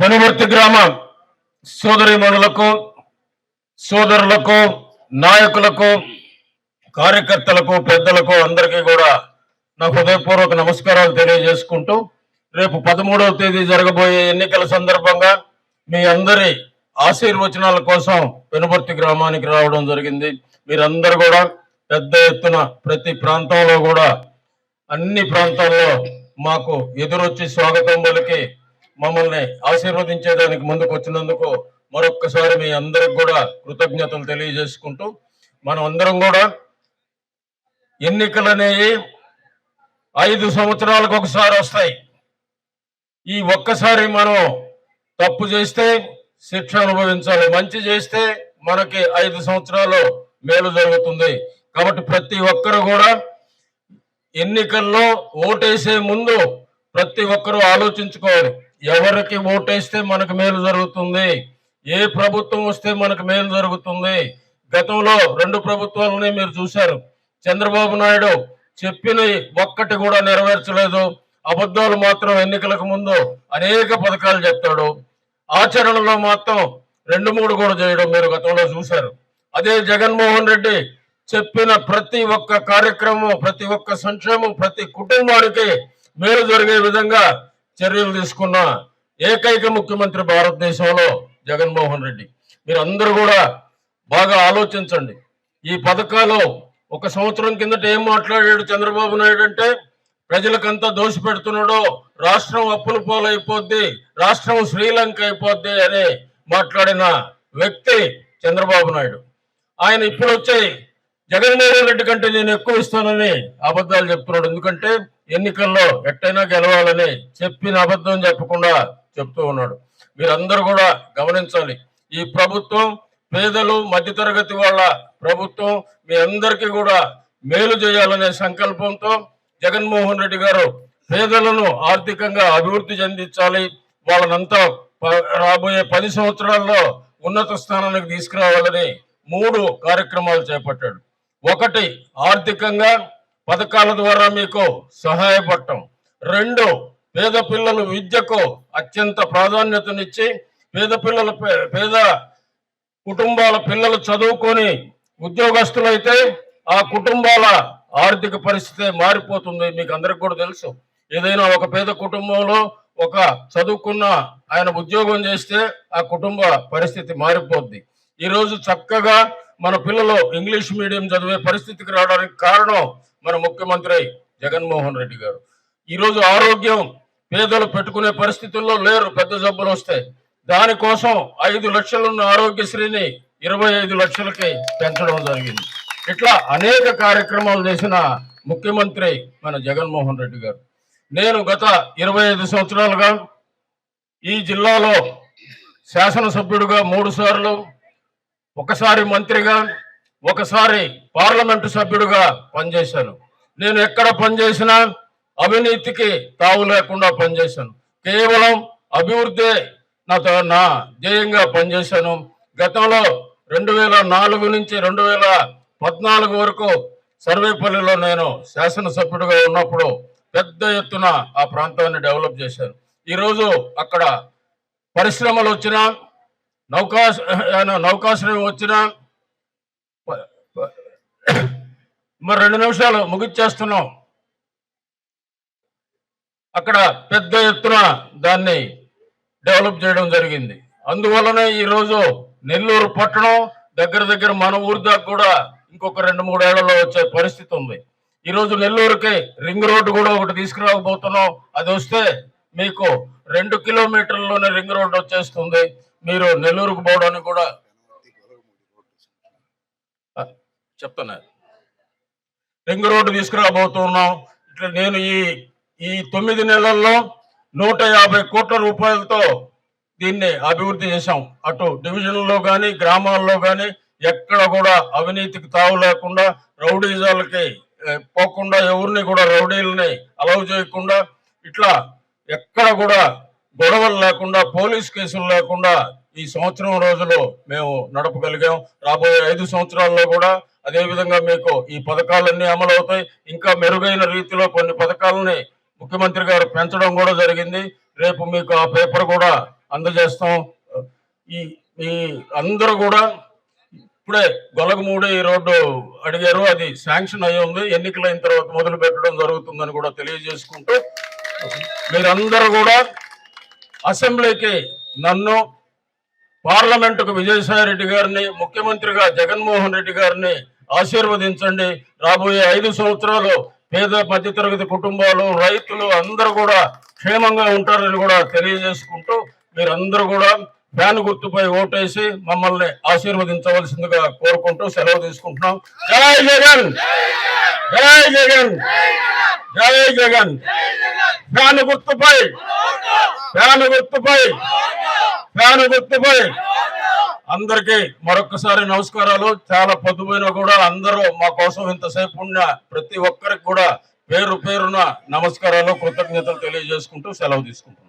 పెనువర్తి గ్రామ సోదరీమణులకు, సోదరులకు, నాయకులకు, కార్యకర్తలకు, పెద్దలకు అందరికీ కూడా నా హృదయపూర్వక నమస్కారాలు తెలియజేసుకుంటూ రేపు 13వ తేదీ జరగబోయే ఎన్నికల సందర్భంగా మీ అందరి ఆశీర్వచనాల కోసం పెనువర్తి గ్రామానికి రావడం జరిగింది. మీరందరూ కూడా పెద్ద ఎత్తున ప్రతి ప్రాంతంలో కూడా అన్ని ప్రాంతాల్లో మాకు ఎదురొచ్చి స్వాగతం పలికి మమ్మల్ని ఆశీర్వదించేదానికి ముందుకు వచ్చినందుకు మరొక్కసారి మీ అందరికి కూడా కృతజ్ఞతలు తెలియజేసుకుంటూ మనం అందరం కూడా ఎన్నికలనేవి 5 సంవత్సరాలకు ఒకసారి వస్తాయి. ఈ ఒక్కసారి మనం తప్పు చేస్తే శిక్ష అనుభవించాలి, మంచి చేస్తే మనకి 5 సంవత్సరాలు మేలు జరుగుతుంది. కాబట్టి ప్రతి ఒక్కరు కూడా ఎన్నికల్లో ఓటేసే ముందు ప్రతి ఒక్కరూ ఆలోచించుకోవాలి, ఎవరికి ఓటేస్తే మనకు మేలు జరుగుతుంది, ఏ ప్రభుత్వం వస్తే మనకు మేలు జరుగుతుంది. గతంలో 2 ప్రభుత్వాలని మీరు చూశారు. చంద్రబాబు నాయుడు చెప్పిన ఒక్కటి కూడా నెరవేర్చలేదు. అబద్ధాలు మాత్రం ఎన్నికలకు ముందు అనేక పథకాలు చెప్తాడు, ఆచరణలో మాత్రం 2-3 కూడా చేయడం మీరు గతంలో చూశారు. అదే జగన్మోహన్ రెడ్డి చెప్పిన ప్రతి ఒక్క కార్యక్రమం, ప్రతి ఒక్క సంక్షేమం ప్రతి కుటుంబానికి మేలు జరిగే విధంగా చర్యలు తీసుకున్న ఏకైక ముఖ్యమంత్రి భారతదేశంలో జగన్మోహన్ రెడ్డి. మీరు అందరూ కూడా బాగా ఆలోచించండి. ఈ పథకాలు 1 సంవత్సరం కిందట ఏం మాట్లాడాడు చంద్రబాబు నాయుడు అంటే, ప్రజలకంతా దోషి పెడుతున్నాడో, రాష్ట్రం అప్పుల పాలైపోద్ది, రాష్ట్రం శ్రీలంక అయిపోద్ది అని మాట్లాడిన వ్యక్తి చంద్రబాబు నాయుడు. ఆయన ఇప్పుడు వచ్చి జగన్మోహన్ రెడ్డి కంటే నేను ఎక్కువ ఇస్తానని అబద్ధాలు చెప్తున్నాడు. ఎందుకంటే ఎన్నికల్లో ఎట్టయినా గెలవాలని చెప్పిన అబద్ధం చెప్పకుండా చెప్తూ ఉన్నాడు. మీరందరూ కూడా గమనించాలి, ఈ ప్రభుత్వం పేదలు మధ్యతరగతి వాళ్ళ ప్రభుత్వం. మీ అందరికీ కూడా మేలు చేయాలనే సంకల్పంతో జగన్మోహన్ రెడ్డి గారు పేదలను ఆర్థికంగా అభివృద్ధి చెందించాలి, వాళ్ళనంతా రాబోయే 10 సంవత్సరాల్లో ఉన్నత స్థానానికి తీసుకురావాలని 3 కార్యక్రమాలు చేపట్టాడు. 1, ఆర్థికంగా పథకాల ద్వారా మీకు సహాయపడటం. 2, పేద పిల్లల విద్యకు అత్యంత ప్రాధాన్యతనిచ్చి పేద కుటుంబాల పిల్లలు చదువుకొని ఉద్యోగస్తులైతే ఆ కుటుంబాల ఆర్థిక పరిస్థితి మారిపోతుంది. మీకు అందరికి కూడా తెలుసు, ఏదైనా ఒక పేద కుటుంబంలో ఒక చదువుకున్న ఆయన ఉద్యోగం చేస్తే ఆ కుటుంబ పరిస్థితి మారిపోద్ది. ఈరోజు చక్కగా మన పిల్లలు ఇంగ్లీష్ మీడియం చదివే పరిస్థితికి రావడానికి కారణం మన ముఖ్యమంత్రి జగన్మోహన్ రెడ్డి గారు. ఈరోజు ఆరోగ్యం పేదలు పెట్టుకునే పరిస్థితుల్లో లేరు, పెద్ద జబ్బులు వస్తాయి. దానికోసం 5 లక్షలున్న ఆరోగ్యశ్రీని 25 లక్షలకి పెంచడం జరిగింది. ఇట్లా అనేక కార్యక్రమాలు చేసిన ముఖ్యమంత్రి మన జగన్మోహన్ రెడ్డి గారు. నేను గత 25 సంవత్సరాలుగా ఈ జిల్లాలో శాసనసభ్యుడిగా 3 సార్లు, ఒకసారి మంత్రిగా, ఒకసారి పార్లమెంటు సభ్యుడిగా పనిచేశాను. నేను ఎక్కడ పనిచేసినా అవినీతికి తావు లేకుండా పనిచేశాను. కేవలం అభివృద్ధి నా ధ్యేయంగా పనిచేశాను. గతంలో 2004 నుంచి 2014 వరకు సర్వేపల్లిలో నేను శాసనసభ్యుడిగా ఉన్నప్పుడు పెద్ద ఎత్తున ఆ ప్రాంతాన్ని డెవలప్ చేశాను. ఈరోజు అక్కడ పరిశ్రమలు వచ్చినా, నౌకాశ్రయం వచ్చినా, మరి 2 నిమిషాలు ముగిచ్చేస్తున్నాం. అక్కడ పెద్ద ఎత్తున దాన్ని డెవలప్ చేయడం జరిగింది. అందువల్లనే ఈరోజు నెల్లూరు పట్టణం దగ్గర మన ఊరి దాకా కూడా ఇంకొక 2-3 ఏళ్లలో వచ్చే పరిస్థితి ఉంది. ఈరోజు నెల్లూరుకి రింగ్ రోడ్డు కూడా ఒకటి తీసుకురాకపోతున్నాం. అది వస్తే మీకు 2 కిలోమీటర్లలోనే రింగ్ రోడ్డు వచ్చేస్తుంది. మీరు నెల్లూరుకు పోవడానికి కూడా చెప్తున్నా, రింగ్ రోడ్డు తీసుకురాబోతున్నాం. ఇట్లా నేను ఈ 9 నెలల్లో 150 కోట్ల రూపాయలతో దీన్ని అభివృద్ధి చేశాం. అటు డివిజన్లో కానీ గ్రామాల్లో కానీ ఎక్కడ కూడా అవినీతికి తావు లేకుండా, రౌడీజాలకి పోకుండా, ఎవరిని కూడా రౌడీలని అలౌ చేయకుండా, ఇట్లా ఎక్కడ కూడా గొడవలు లేకుండా, పోలీస్ కేసులు లేకుండా ఈ సంవత్సరం రోజులు మేము నడపగలిగాం. రాబోయే 5 సంవత్సరాల్లో కూడా అదే విధంగా మీకు ఈ పథకాలన్నీ అమలు అవుతాయి. ఇంకా మెరుగైన రీతిలో కొన్ని పథకాలని ముఖ్యమంత్రి గారు పెంచడం కూడా జరిగింది. రేపు మీకు ఆ పేపర్ కూడా అందజేస్తాం. ఈ ఈ అందరూ కూడా ఇప్పుడే గొలగమూడి రోడ్డు అడిగారు, అది శాంక్షన్ అయ్యి ఉంది, ఎన్నికలైన తర్వాత మొదలు పెట్టడం జరుగుతుందని కూడా తెలియజేసుకుంటూ, మీరందరూ కూడా అసెంబ్లీకి నన్ను, పార్లమెంటుకు విజయసాయి రెడ్డి గారిని, ముఖ్యమంత్రిగా జగన్మోహన్ రెడ్డి గారిని ఆశీర్వదించండి. రాబోయే 5 సంవత్సరాలు పేద మధ్యతరగతి కుటుంబాలు, రైతులు అందరూ కూడా క్షేమంగా ఉంటారని కూడా తెలియజేసుకుంటూ, మీరందరూ కూడా ఫ్యాన్ గుర్తుపై ఓటేసి మమ్మల్ని ఆశీర్వదించవలసిందిగా కోరుకుంటూ సెలవు తీసుకుంటున్నాం. జై జగన్, జై జగన్, జై జగన్. ఫ్యాన్ గుర్తుపై, ఫ్యాన్ గుర్తుపై, ఫ్యాన్ గుర్తుపై. అందరికీ మరొక్కసారి నమస్కారాలు. చాలా పొద్దుపోయినా కూడా అందరూ మా కోసం ఇంతసేపు ఉన్న ప్రతి ఒక్కరికి కూడా పేరు పేరున నమస్కారాలు, కృతజ్ఞతలు తెలియజేసుకుంటూ సెలవు తీసుకుంటాం.